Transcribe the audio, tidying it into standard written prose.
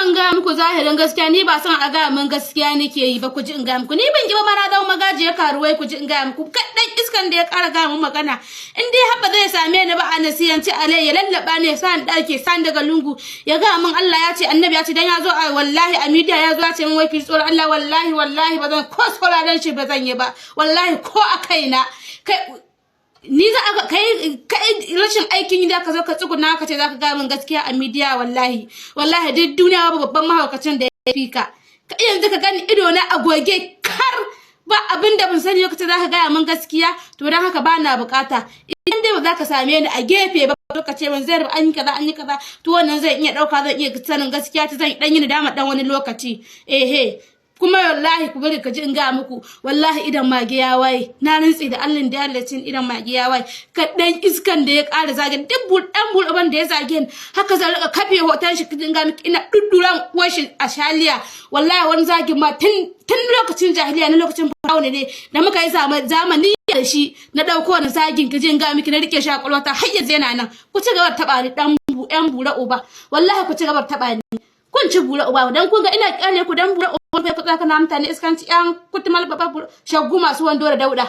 kuma ga muku zahirin gaskiya ni ba san a ga mun gaskiya nake yi ba ku ji in ga muku ni ban ki ba mara dawo magaji ya karuwai ku ji in ga muku kadan iskan da ya kara ga mun magana in dai haba zai same ni ba a nasiyanci alai ya lallaba ne san dake san daga lungu ya ga mun Allah ya ce annabi ya ce dan ya zo wallahi a media ya zo ya ce mun wai ki tsoro Allah wallahi ba zan ko sauraron shi ba zan yi ba wallahi ko a kaina kai ni za a kai rashin aikin yi da ka zo ka tsuguna ka ce za ka ga min gaskiya a media wallahi duk duniya ba babban mahaukacin da ya fi ka yanzu ka gani ido na agoge kar ba abin da ban sani lokacin za ka gaya min gaskiya to don haka ba na bukata idan dai ba za ka same ni a gefe ba ka ce ban zai an yi kaza to wannan zai iya dauka zan iya sanin gaskiya ta zan dan yi nadama dan wani lokaci kuma wallahi ku bari ka ji in ga muku wallahi idan mage ya waye na rantsi da Allah da Allahcin idan mage ya waye ka dan iskan da ya ƙara zage duk dan burban da ya zage haka zan rika kafe hoton shi kin ga miki ina dudduran washin a shaliya wallahi wani zagin ma tun lokacin jahiliya na lokacin farawo ne da muka yi zamani da shi na dauko na zagin ka ji in ga miki na rike shi a kwalwata har yanzu yana nan ku ci gaba taba ni dan yan bura uba wallahi ku ci gaba taba ni kun ci bura uba dan kun ga ina kyale ku dan bura uba kai ku tsaka na mutane iskanci yan kutumal baba shaggu masu wando da dauda